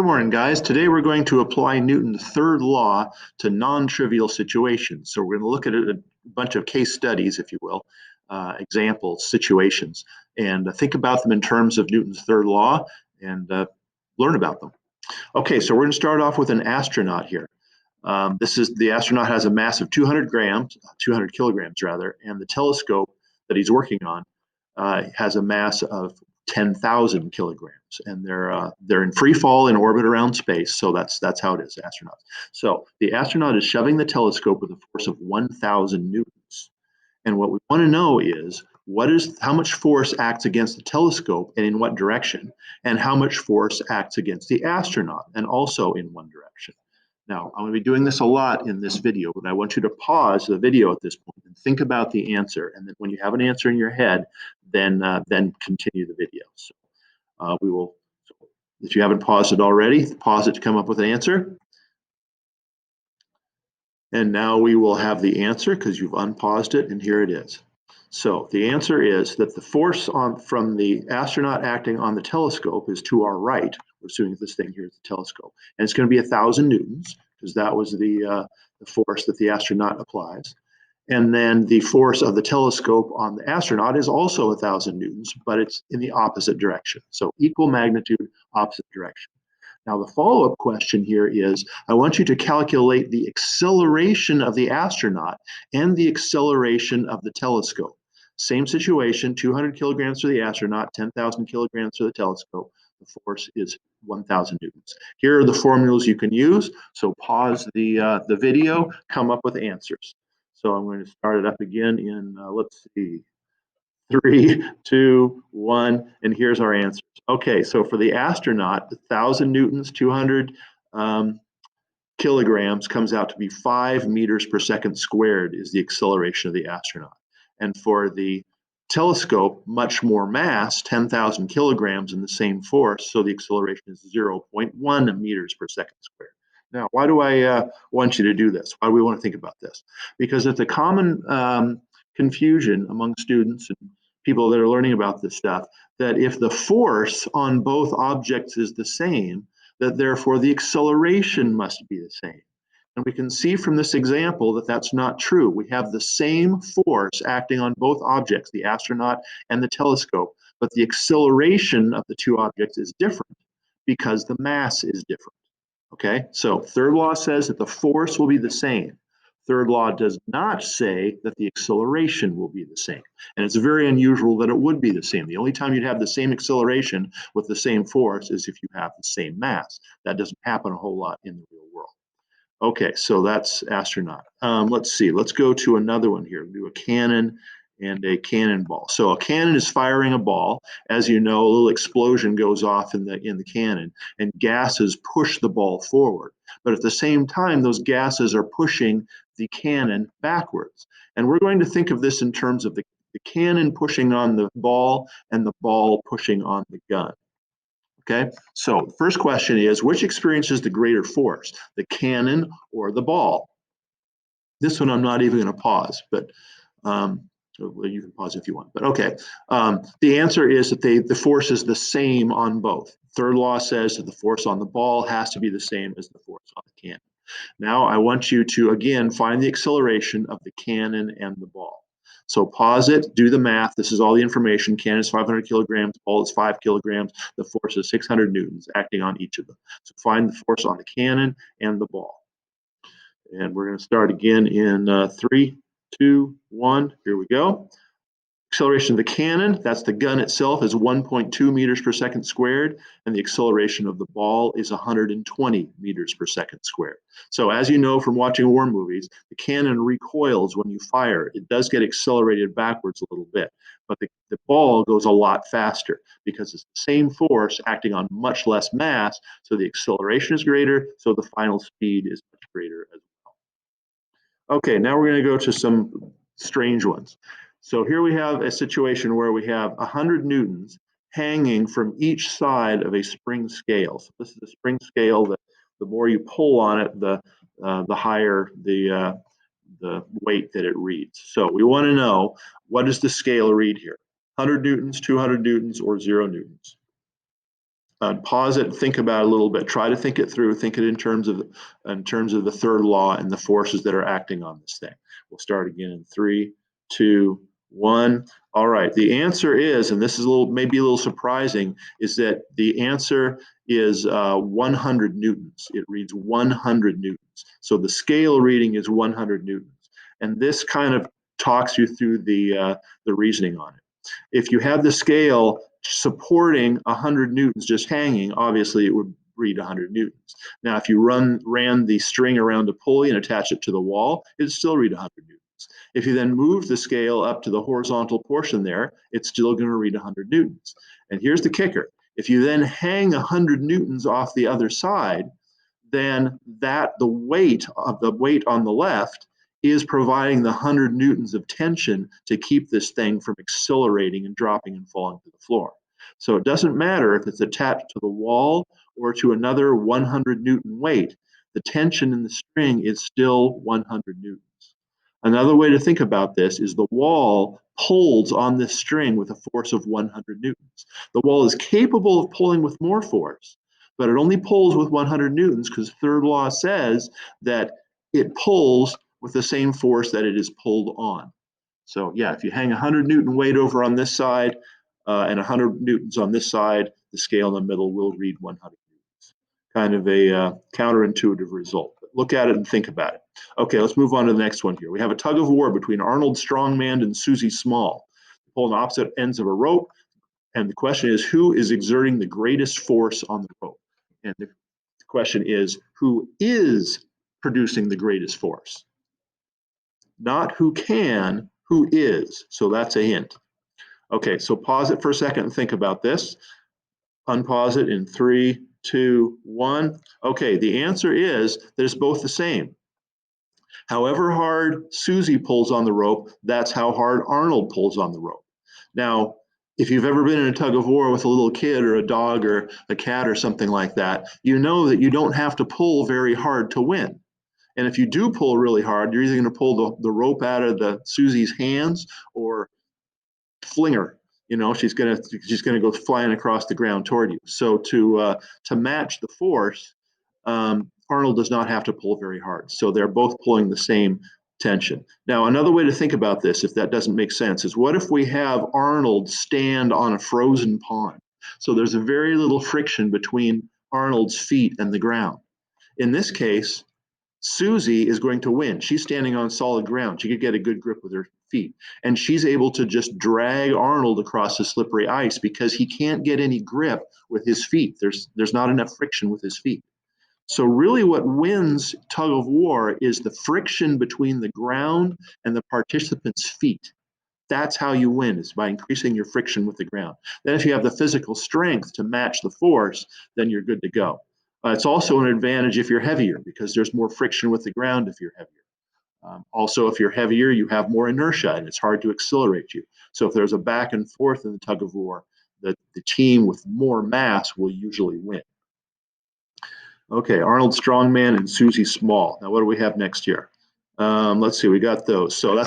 Good morning, guys. Today we're going to apply Newton's third law to non-trivial situations. So we're going to look at a bunch of case studies, if you will, examples, situations, and think about them in terms of Newton's third law and learn about them. Okay, so we're going to start off with an astronaut here. The astronaut has a mass of 200 kilograms rather, and the telescope that he's working on has a mass of 10,000 kilograms, and they're in free fall in orbit around space. So that's how it is, astronauts. So the astronaut is shoving the telescope with a force of 1,000 newtons, and what we want to know is how much force acts against the telescope and in what direction, and how much force acts against the astronaut and also in one direction. Now, I'm going to be doing this a lot in this video, but I want you to pause the video at this point and think about the answer. And then when you have an answer in your head, then continue the video. So if you haven't paused it already, pause it to come up with an answer. And now we will have the answer because you've unpaused it, and here it is. So the answer is that the force from the astronaut acting on the telescope is to our right. We're assuming this thing here is the telescope, and it's going to be 1,000 newtons because that was the force that the astronaut applies. And then the force of the telescope on the astronaut is also 1,000 newtons, but it's in the opposite direction. So equal magnitude, opposite direction. Now, the follow-up question here is, I want you to calculate the acceleration of the astronaut and the acceleration of the telescope. Same situation, 200 kilograms for the astronaut, 10,000 kilograms for the telescope. The force is 1,000 newtons. Here are the formulas you can use. So pause the video, come up with answers. So I'm going to start it up again in, let's see, 3, 2, 1, and here's our answers. Okay, so for the astronaut, 1,000 newtons, 200 kilograms comes out to be 5 meters per second squared is the acceleration of the astronaut. And for the telescope, much more mass, 10,000 kilograms and the same force, so the acceleration is 0.1 meters per second squared. Now, why do I want you to do this? Why do we want to think about this? Because it's a common confusion among students and people that are learning about this stuff, that if the force on both objects is the same, that therefore the acceleration must be the same. And we can see from this example that that's not true. We have the same force acting on both objects, the astronaut and the telescope, but the acceleration of the two objects is different because the mass is different. Okay, so third law says that the force will be the same. Third law does not say that the acceleration will be the same. And it's very unusual that it would be the same. The only time you'd have the same acceleration with the same force is if you have the same mass. That doesn't happen a whole lot in the real world. Okay, so that's astronaut. Let's see, let's go to another one here. We'll do a cannon and a cannonball. So a cannon is firing a ball. As you know, a little explosion goes off in the cannon, and gases push the ball forward. But at the same time, those gases are pushing the cannon backwards. And we're going to think of this in terms of the cannon pushing on the ball and the ball pushing on the gun. Okay, so the first question is, which experiences the greater force, the cannon or the ball? This one I'm not even going to pause, but well, you can pause if you want, but okay. The answer is that the force is the same on both. Third law says that the force on the ball has to be the same as the force on the cannon. Now I want you to, again, find the acceleration of the cannon and the ball. So pause it, do the math. This is all the information. Cannon is 500 kilograms, ball is 5 kilograms. The force is 600 newtons acting on each of them. So find the force on the cannon and the ball. And we're going to start again in 3, 2, 1. Here we go. Acceleration of the cannon, that's the gun itself, is 1.2 meters per second squared, and the acceleration of the ball is 120 meters per second squared. So as you know from watching war movies, the cannon recoils when you fire. It does get accelerated backwards a little bit, but the ball goes a lot faster because it's the same force acting on much less mass, so the acceleration is greater, so the final speed is much greater as well. Okay, now we're going to go to some strange ones. So here we have a situation where we have 100 newtons hanging from each side of a spring scale. So this is a spring scale that the more you pull on it, the higher the weight that it reads. So we want to know, what does the scale read here? 100 newtons, 200 newtons, or 0 newtons? Pause it, think about it a little bit. Try to think it through. Think it in terms of the third law and the forces that are acting on this thing. We'll start again in 3, 2, 1. All right. The answer is, and this is maybe a little surprising, is that the answer is 100 newtons. It reads 100 newtons. So the scale reading is 100 newtons, and this kind of talks you through the reasoning on it. If you have the scale supporting 100 newtons just hanging, obviously it would read 100 newtons. Now, if you ran the string around a pulley and attach it to the wall, it'd still read 100 newtons. If you then move the scale up to the horizontal portion there, it's still going to read 100 newtons. And here's the kicker. If you then hang 100 newtons off the other side, then the weight on the left is providing the 100 newtons of tension to keep this thing from accelerating and dropping and falling to the floor. So it doesn't matter if it's attached to the wall or to another 100 newton weight, the tension in the string is still 100 newtons. Another way to think about this is the wall pulls on this string with a force of 100 newtons. The wall is capable of pulling with more force, but it only pulls with 100 newtons because third law says that it pulls with the same force that it is pulled on. So yeah, if you hang 100 Newton weight over on this side and 100 Newtons on this side, the scale in the middle will read 100 Newtons. Kind of a counterintuitive result. But look at it and think about it. Okay, let's move on to the next one here. We have a tug of war between Arnold Strongman and Susie Small. They pull on opposite ends of a rope, and the question is, who is exerting the greatest force on the rope? And the question is, who is producing the greatest force? Not who can, who is. So that's a hint. Okay, so pause it for a second and think about this. Unpause it in 3, 2, 1. Okay, the answer is that it's both the same. However hard Susie pulls on the rope, that's how hard Arnold pulls on the rope. Now, if you've ever been in a tug of war with a little kid or a dog or a cat or something like that, you know that you don't have to pull very hard to win. And if you do pull really hard, you're either going to pull the rope out of Susie's hands or fling her. You know, she's going to go flying across the ground toward you. So to match the force, Arnold does not have to pull very hard. So they're both pulling the same tension. Now, another way to think about this, if that doesn't make sense, is what if we have Arnold stand on a frozen pond? So there's a very little friction between Arnold's feet and the ground. In this case, Susie is going to win. She's standing on solid ground. She could get a good grip with her feet. And she's able to just drag Arnold across the slippery ice because he can't get any grip with his feet. There's not enough friction with his feet. So really what wins tug of war is the friction between the ground and the participant's feet. That's how you win, is by increasing your friction with the ground. Then if you have the physical strength to match the force, then you're good to go. It's also an advantage if you're heavier because there's more friction with the ground if you're heavier. Also, if you're heavier, you have more inertia and it's hard to accelerate you. So if there's a back and forth in the tug of war, the team with more mass will usually win. Okay, Arnold Strongman and Susie Small. Now, what do we have next year? Let's see, we got those. So that's